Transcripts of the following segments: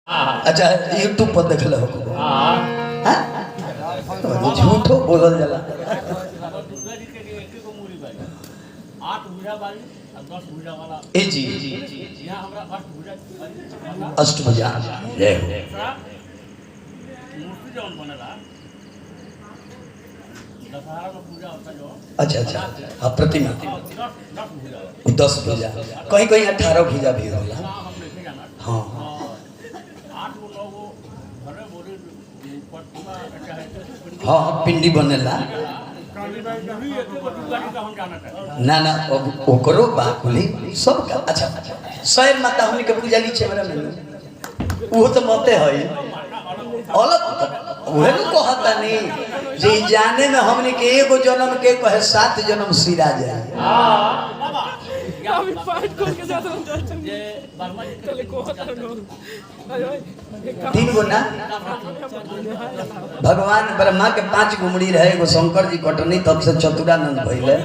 अच्छा यूट्यूब पर देख लो झूठो बोलल जाला। ए जी अष्टभुजा जय हो। अच्छा अच्छा हाँ प्रतिमा 10 भुजा कहीं कहीं 18 भुजा भी होला। हाँ हाँ पिंडी बनेला ना ना ओकरो बाकुली सब का। अच्छा शहर माता हमनी के पूजा ली छेमरा में वो तो मते है अलग वह कहता नहीं जे जाने में हमनी के एगो जन्म के कहे 7 जन्म सिरा जाए। तीन गो ना भगवान ब्रह्मा के 5 घुमड़ी रहे एगो शंकर जी कटनी तब से चतुरानंद भइले।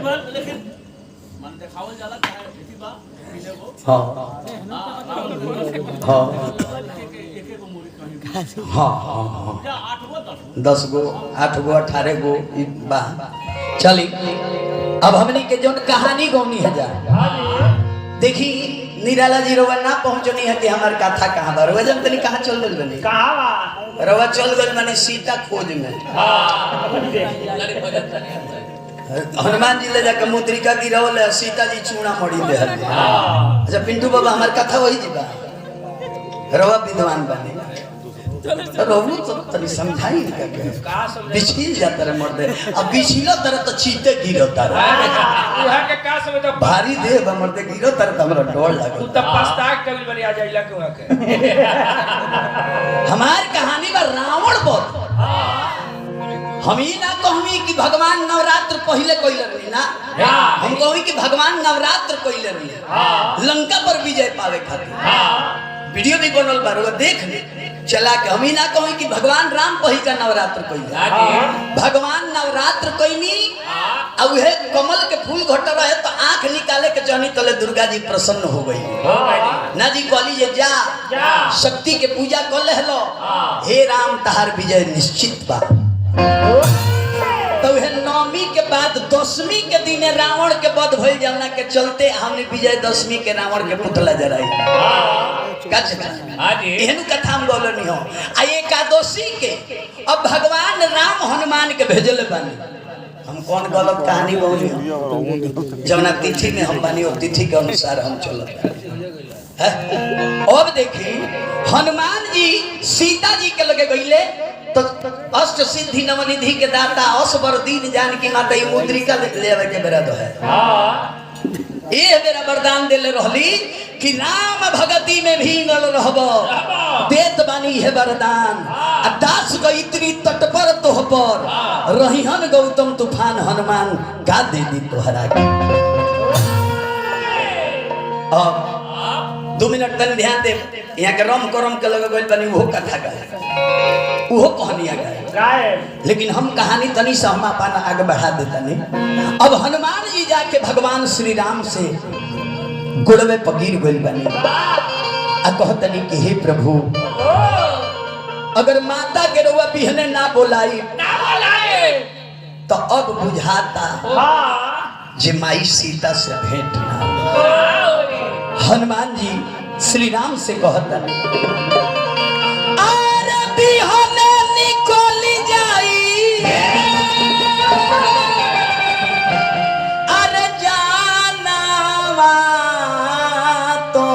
हाँ हाँ हाँ हाँ 10 गो 8 गो 18 गो बा चली। अब हमनी के जो कहानी गौनी है जा देखी निराला जी रोवा ना पहुंचनी है कि हमार कथा कहां बा रोवा जन तनी कहां चल गइल बनी कहां बा रोवा चल गइल माने सीता खोज में। हनुमान जी ले जाके मुद्रिका गिरौल सीता जी चूड़ा मड़ी दे। अच्छा पिंटू बाबा हमार कथा वही जी बा रोवा विद्वान बने रहू तो तनी समझाई के बिछिल जाता रे मर्दे अब बिछिलो तरह तो चीते गिरता रे इहा के का समय तो भारी देह बा मर्दे गिरो तरह त हमरा डर लागे तू त पछता कभी बनी आ जाइला के के। हमार कहानी बा रावण बध। हम ही ना कहमी कि भगवान नवरात्र पहले कइले रही ना हम कहमी कि भगवान नवरात्र कइले रही लंका पर विजय पावे खातिर वीडियो भी बनल बा रोवा देख ले चला के। हम ही ना कही कि भगवान राम पही का नवरात्र कइले भगवान नवरात्र कइनी और उहे कमल के फूल घट रहे तो आंख निकाले के जानी तले दुर्गा जी प्रसन्न हो गई ना जी कहली जे जा शक्ति के पूजा कर ले लो हे राम तहार विजय निश्चित बा। तो वह 9वीं के बाद 10वीं के दिन रावण के वध भइल जौना के चलते हमने विजयदशमी के रावण के पुतला जराई। एहनु कथा हम बोलनी हो आ एकादशी के अब भगवान राम हनुमान के भेजले बानी। हम कौन गलत कहानी बोली जौना तिथि में हम बानी और तिथि के अनुसार हम चलत। अब देखी हनुमान जी सीता जी के लगे गईले तो अष्ट सिद्धि नवनिधि के दाता असबर दीन जानकी माता ई मुद्रिका लेवे के बेरा दो है ए मेरा वरदान देले रहली कि राम भगति में भींगल रहब देत बानी है वरदान आ दास गईत्री तट पर तोह पर रहिहन गौतम तूफान हनुमान गा दे दी तोहरा के। अब 2 मिनट तन ध्यान दे यहाँ के रम करम के लगे गइल बनी वो कथा गाए वो कहानियां गाए लेकिन हम कहानी तनी से हम अपन आगे बढ़ा देता नहीं। अब हनुमान जी जाके भगवान श्री राम से गुड़वे पकीर गइल बनी आ कहतनी कि हे प्रभु अगर माता के रउआ बिहने ना बोलाई तो अब बुझाता जे माई सीता से भेंट ना। हनुमान जी श्री राम से कहता अरे बिहने निकल जाई अरे जाना तो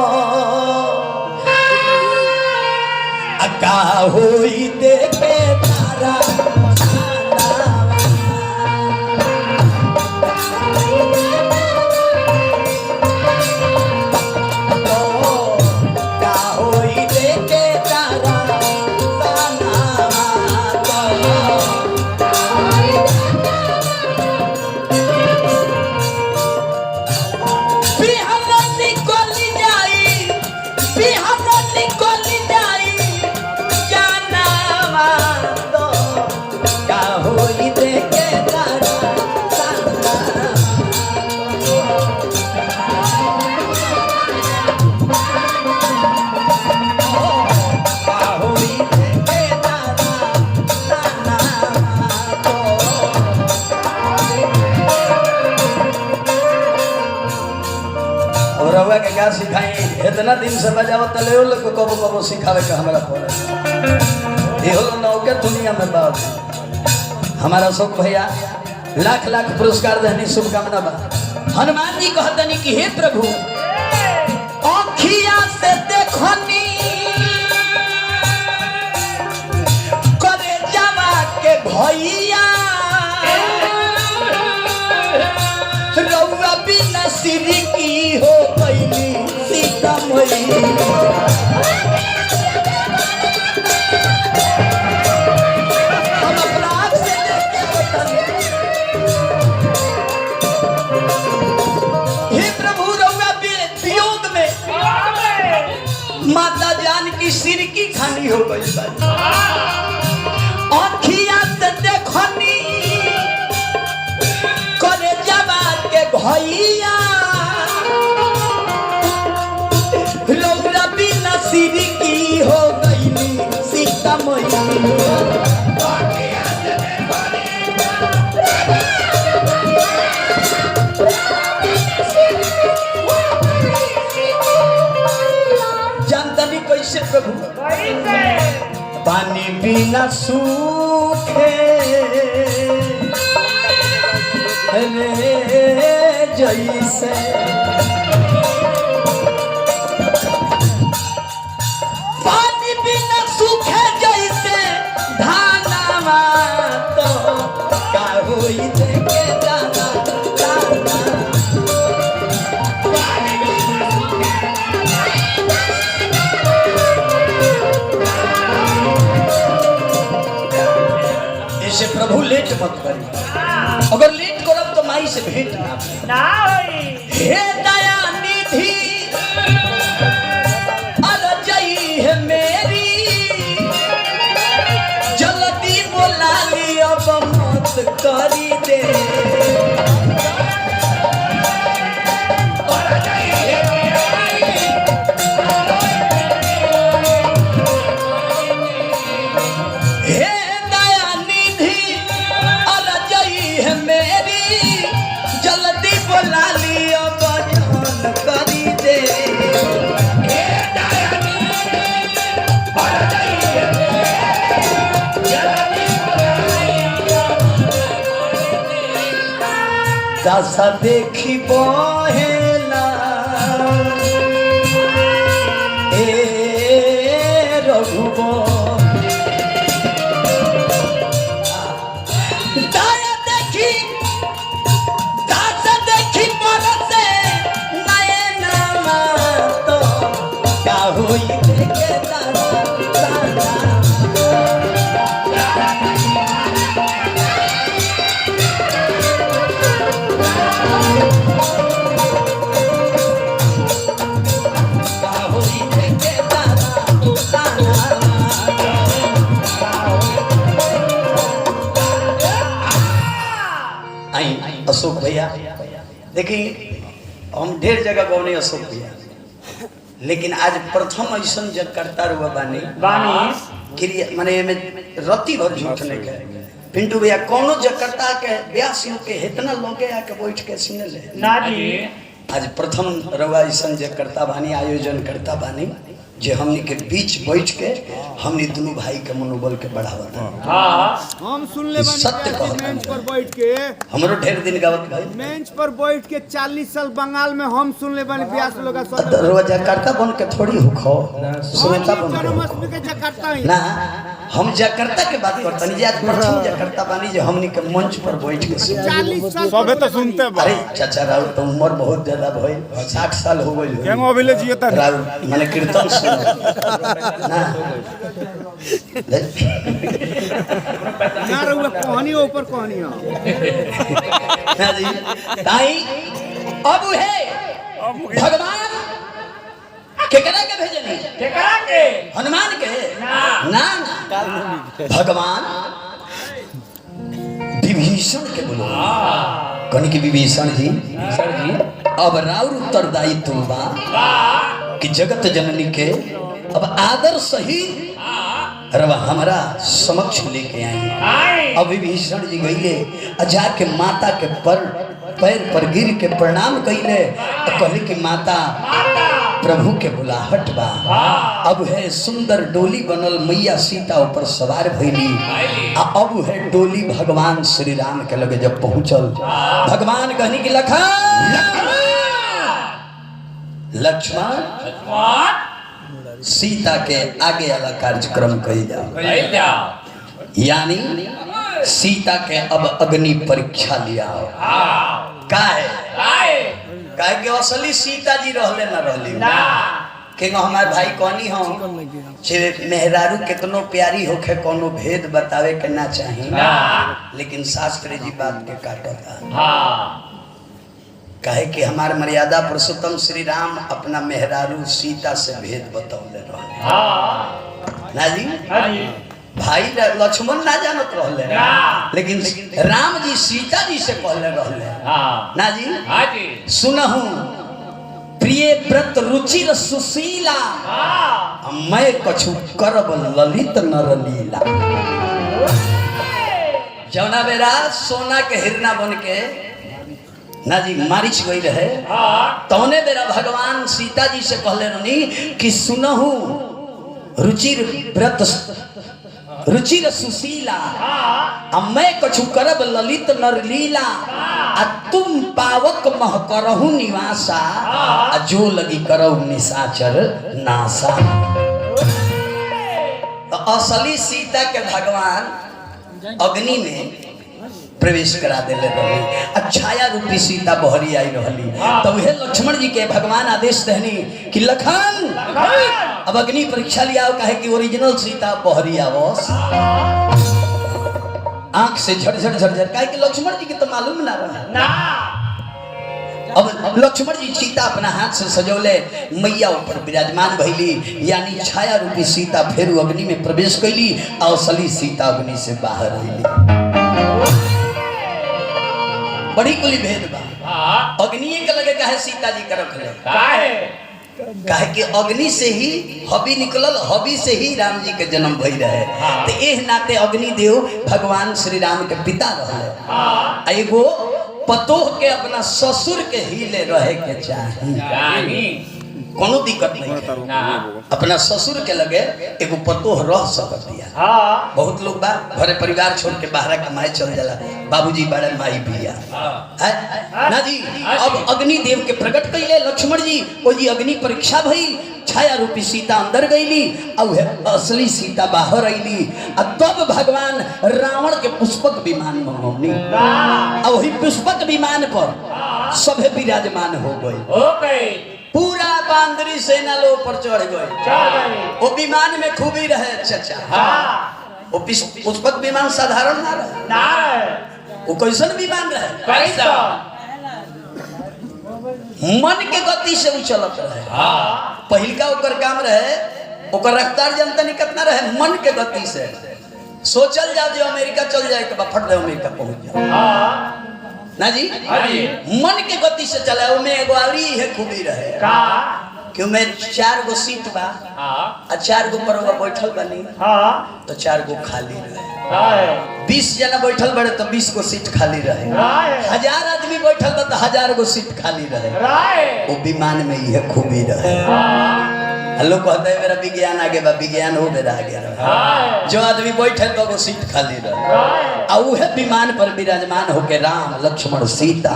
अका होई देखे तारा क्या सिखाई इतना दिन से बजाओ तले लोग कबो कबो सिखावे का हमारा पड़े ये हो नौके दुनिया में बात हमारा शोक भैया लाख लाख पुरस्कार देनी शुभकामना बा। हनुमान जी कहतनी कि हे प्रभु आँखिया से देखनी करे जावा के भैया रउआ बिना सिरी की हो गईली सीता मैया हम अपना आँख से देख हे प्रभु रउआ वियोग में माता जान की सिर की खानी हो गई आँखिया से देखनी करे जावा के भैया रउआ बिना सिर की हो गई सीता मैया कैसे प्रभु पानी बिना सूखे रे जैसे पानी बिना सूखे जैसे धाना तो का होई देखे दाना प्रभु लेट मत करी अगर लेट करब तो माई से भेंट ना होई हे दया निधि अरजई है मेरी जल्दी बोला ली अब मत करी दे दासा देखी बहेला ए रघुबो दाया देखी दासा देखी बरसे नयना तो का होई देखे दाना अशोक भैया देखिए हम ढेर जगह गौने अशोक भैया लेकिन आज प्रथम ऐसा जगकर्ता रुआ बानी माने में रति भर झूठ नहीं कहे पिंटू भैया कोनो जगकर्ता के व्यास के इतना लोगे आके बैठ के सुने ले ना जी आज प्रथम रुआ ऐसा जगकर्ता बानी आयोजन करता बानी जे हमनी के बीच बैठ के हमनी दोनों भाई के मनोबल के बढ़ावा हम सुन ले सत्य मंच पर बैठ के हमरो ढेर दिन गावत भाई मंच पर बैठ के 40 साल बंगाल में हम सुन ले बन व्यास लोग रोज जकार्ता बन के थोड़ी होखो सुनेता बन जन्माष्टमी के जकार्ता है ना हम जकार्ता के बात करता नहीं आज प्रथम जकार्ता बानी जे हमनी के मंच पर बैठ के 40 साल सबे तो सुनते बा अरे चाचा राव तो उम्र बहुत ज्यादा भइल 60 साल हो गइल केमो अभिले जियता राव माने कीर्तन सुन ना ना रहुआ कहानी ऊपर कहानी ना जी ताई अब है भगवान केकरा के भेजनी केकरा के हनुमान के ना भगवान विभीषण के बोलो कौन की विभीषण जी सर जी अब राउर उत्तरदायी तुम बा कि जगत जननी के अब आदर सही रवा हमारा समक्ष लेके आई अब विभीषण जी गईले जाके माता के पैर पर गिर के प्रणाम कइले कहली कि माता प्रभु के बुलाहट बा। अब है सुंदर डोली बनल, मैया सीता ऊपर सवार भइली। अब है डोली भगवान श्री राम के लगे जब पहुंचल, भगवान कहनी कि लक्ष्मण सीता के आगे वाला कार्यक्रम कही जाओ, यानी सीता के अब अग्नि परीक्षा लिया काहे के असली सीता जी रहले न रहली के हमार भाई कौनी हो मेहरारू कितनो प्यारी होखे कोनो भेद बतावे के ना चाहिए, लेकिन शास्त्री जी बात के काटता। कहे कि हमार मर्यादा पुरुषोत्तम श्री राम अपना मेहरारू सीता से भेद बतौले रहले ना जी। भाई लक्ष्मण ना जानत रहले, लेकिन राम जी सीता जी से कहले रहले ना जी। सुनहु प्रिय व्रत रुचिर सुशीला, मैं कछु करब ललित नर लीला। जौना बेरा सोना के हिरना बन के ना जी मारिच गई रहे, तौने बेरा भगवान सीता जी से कहले रहनी कि सुनहु रुचिर व्रत रुचिर सुशीला, मैं कछु करब ललित नर लीला, आ तुम पावक मह करहु निवासा, जो लगी करहु निशाचर नासा। तो असली सीता के भगवान अग्नि में प्रवेश करा देले रही, छाया रूपी सीता बहरी आई रहली। तब हे लक्ष्मण जी के भगवान आदेश देनी कि लखन अब अग्नि परीक्षा लिया, कहे कि ओरिजिनल सीता बहरी आवस। आंख से झरझर झरझर, कहे कि लक्ष्मण जी के तो मालूम ना रहा। अब लक्ष्मण जी सीता अपना हाथ से सजौले, मैया ऊपर विराजमान भइली, यानी छाया रूपी सीता फिर अग्नि में प्रवेश कैली, और असली सीता अग्नि से बाहर आईली। बड़ी कुली भेद बा। अग्नि के लगे काहे सीता जी का रखले, काहे कि अग्नि से ही हबी निकलल, हबी से ही राम जी के जन्म भई रहे। तो एह नाते अग्नि देव भगवान श्री राम के पिता रहले। एगो पतोह के अपना ससुर के ही ले रहे के चाहिए, कोनो दिक्कत नहीं है। अपना ससुर के लगे एगो पतोह रह सकत दिया। बहुत लोग बा घरे परिवार छोड़ के बाहर कमाए चल जाला, बाबूजी बड़े माई बिया है ना जी। अब अग्नि देव के प्रकट कैले लक्ष्मण जी, ओ जी अग्नि परीक्षा भई, छाया रूपी सीता अंदर गईली, अब असली सीता बाहर आईली। तब भगवान रावण के पुष्पक विमान मंगौनी, अब वही पुष्पक विमान पर सभे विराजमान हो गए। पूरा बांदरी सेना लो पर चढ़ गए। वो विमान में खूबी रहे चाचा। वो पुष्पक विमान साधारण ना रहे, वो कैसन विमान रहे, मन के गति से वो चलत रहे। पहिलका ओकर काम रहे, ओकर रफ्तार जनता नहीं कितना रहे, मन के गति से सोचल जाओ जो अमेरिका चल जाए के फट दे अमेरिका पहुंच जाओ ना जी। मन के गति से चला, उनमें एगो आवरी है खूबी रहे कि में 4 गो सीट बा, 4 गो पर बैठल बनी, तो 4 गो खाली रहे। 20 जना बैठल बड़े तो 20 गो सीट खाली रहे। 1000 आदमी बैठल बा तो 1000 गो सीट खाली रहे। वो विमान में यह खूबी रहे। लोग कहते हैं मेरा विज्ञान आगे बा, विज्ञान हो मेरा आगे रहा। जो आदमी बैठे तो वो सीट खाली रहे। और विमान पर विराजमान होके राम लक्ष्मण सीता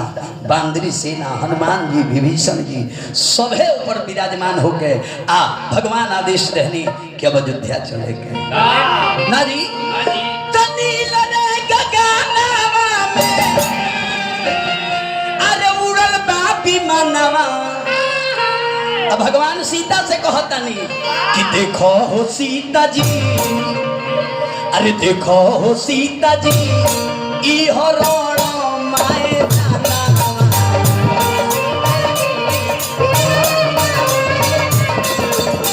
बांदरी सेना हनुमान जी विभीषण जी सभे ऊपर विराजमान होके भगवान आदेश रहनी कि अब अयोध्या चले गए ना जी। अरे उड़ल बापी मानवा, अब भगवान सीता से कहता नहीं कि देखो हो सीता जी, अरे देखो हो सीता जी, इहो रण माए जाना।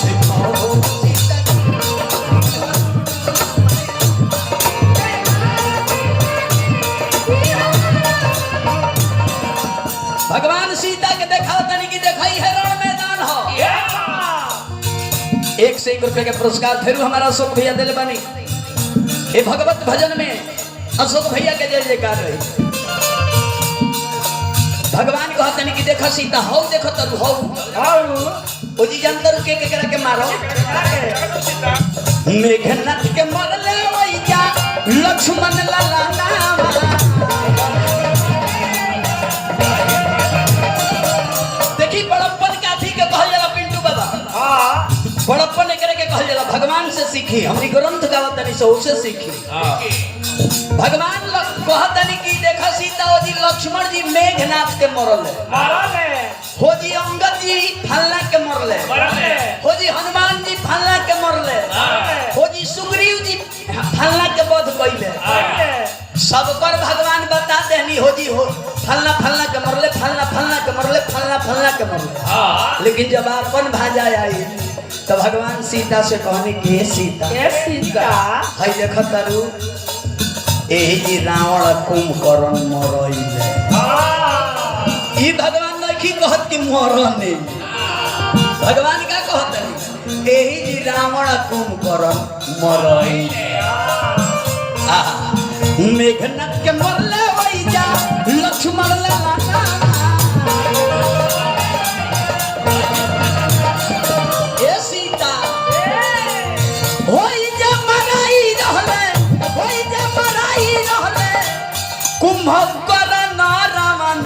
देखो हो सीता भगवान सीता के देखा तनी कि देखई है रण मैदान हो। 1 से 1 रुपए के पुरस्कार फिर हमारा अशोक भैया दिल बनी। ये भगवत भजन में अशोक भैया के जय जयकार रही। भगवान कहते कि देखो सीता हो, देखो तरु हो, ओ जी जानता रुके के करा के मारो मेघनाथ के मरले वैया लक्ष्मण लाला नामा देखी बड़प्पन काथी के कहल जाला पिंटू बाबा बड़प्पन एकरे के कहल जाला भगवान से सीखी हमनी ग्रंथ गावत तनी से उसे सीखी भगवान कहतनी कि देखो सीता जी लक्ष्मण जी मेघनाथ के मरले हो जी अंगद जी फल्ला के मरले हो जी हनुमान जी फल्ला के मरले हो जी सुग्रीव जी फल्ला के वध कइले सब पर भगवान बता देनी हो जी हो फल्ला फल्ला के मरले फल्ला फल्ला के मरले फल्ला फल्ला के मरले लेकिन जब अपन भाजा आई तो भगवान सीता से कहनी कि सीता हई देख तारू एही जी रावण कुंभकर्ण मरइले ई भगवान नहीं कहत कि मरने भगवान का कहत नहीं एही जी रावण कुंभकर्ण मरइले मेघनाथ के मरले वैया लक्ष्मण लाला ए सीता होई जा मराई रहले होई जा मराई रहले कुंभकर्ण रावण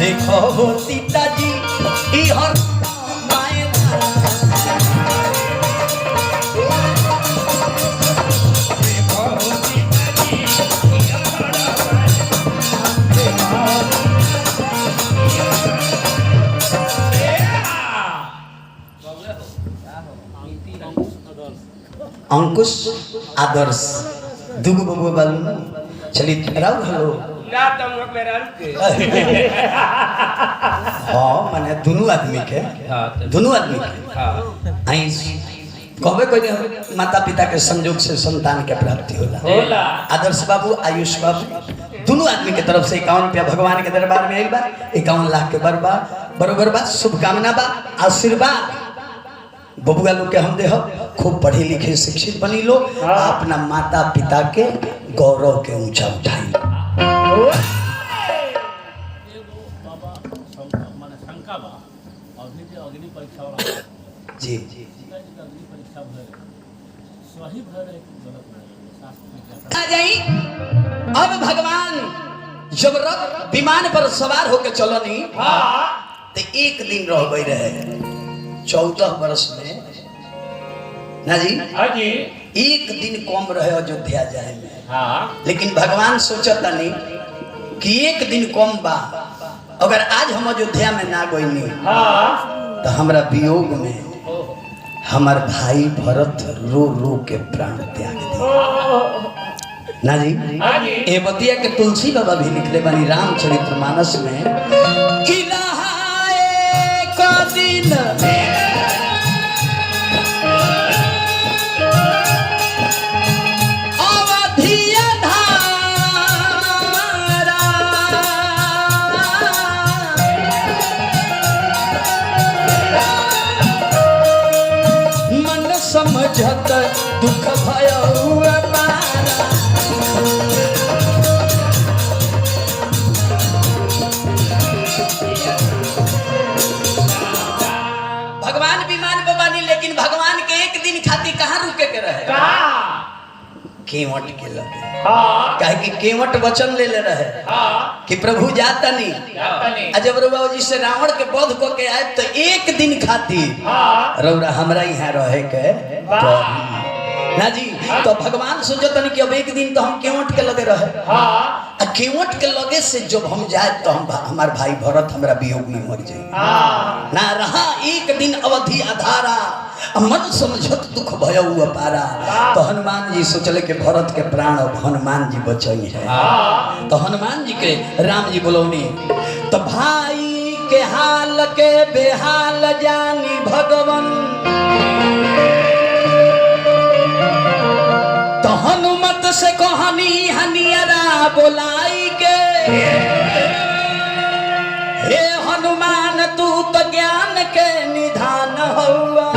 देखो हो सीता जी ई हर माए अंकुश आदर्श दुगो बबुआ बालू ना चली राव हेलो ना तुम मेरा रुके हां माने दोनों आदमी के आई कहबे कोई माता पिता के संयोग से संतान के प्राप्ति होला आदर्श बाबू आयुष बाबू दोनों आदमी के तरफ से 51 रुपया भगवान के दरबार में आइल बा 51 लाख के बरोबर बा शुभकामना बा आशीर्वाद बबुआ लोग के हम दे खूब पढ़े लिखे शिक्षित बनी लो अपना माता पिता के गौरव के ऊंचा उठाई जी आ जाई अब भगवान जब विमान पर सवार होकर चलनी तो एक दिन रह गई रहे 14 वर्ष में ना जी एक दिन कम रहे अयोध्या जाए में लेकिन भगवान सोचता नहीं कि एक दिन कम बा अगर आज हम अयोध्या में ना गईनी तो हमरा वियोग में हमार भाई भरत रो रो के प्राण त्याग दिए ना जी ए बतिया के तुलसी बाबा भी लिखले बानी रामचरितमानस में कि नहाए का दिन अवधिया धारा मन समझत दुख भयो भगवान विमान पे बानी लेकिन भगवान के एक दिन खातिर कहाँ रुके के रहे केवट के लगे काहे कि केवट वचन ले रहे कि प्रभु जाता नहीं जब रउआ जी से रावण के वध को के आए तो एक दिन खातिर रउरा हमरा यहाँ रहे के ना जी तो भगवान सोचतन कि अब एक दिन तो हम केवट के लगे रहे केवट के लगे से जब हम जाए तो हम हमार भाई भरत हमरा वियोग में मर जाए ना रहा एक दिन अवधि आधारा मन समझत दुख भयो अपारा तो हनुमान जी सोचले कि भरत के प्राण अब हनुमान जी बचई है तो हनुमान जी के राम जी बोलौनी तो भाई के हाल के बेहाल जानी भगवान तो हनुमत से कहानी हनियरा बोलाई के हे हनुमान तू तो ज्ञान के निधान हुआ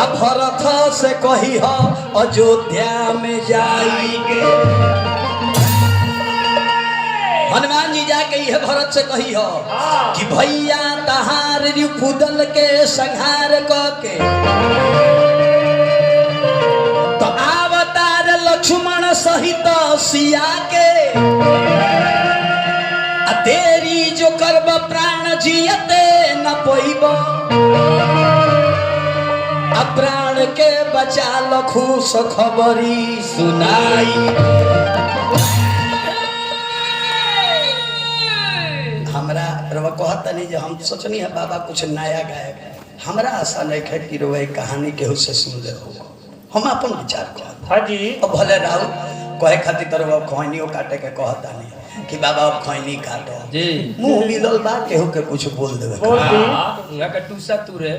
अब भरत से कही हो अयोध्या में जाएंगे हनुमान जी जाके ये भरत से कही हो कि भैया तहार रिपुदल के संहार के तो अवतार लक्ष्मण सहित सिया के तेरी जो कर्म प्राण जियते न पोइब प्राण के बचा लखू खबरी सुनाई। हमरा रवा कहता नहीं जो हम सोचनी है बाबा कुछ नया गायक हमरा आशा नहीं है कि रोए कहानी केहू से सुन ले हो हम अपन विचार कहत हाँ जी अब भले राहु कहे खातिर तरह खैनियो काटे के कहता नहीं कि बाबा अब खैनी काटो जी मुंह मिलल बा केहू के कुछ बोल देवे बोल दी यहाँ का टूसा तू रे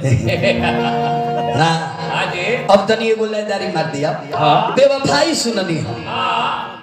ना हाँ जी अब तनी एगो लेदारी मार दिया हाँ। बेवफाई सुननी हो हाँ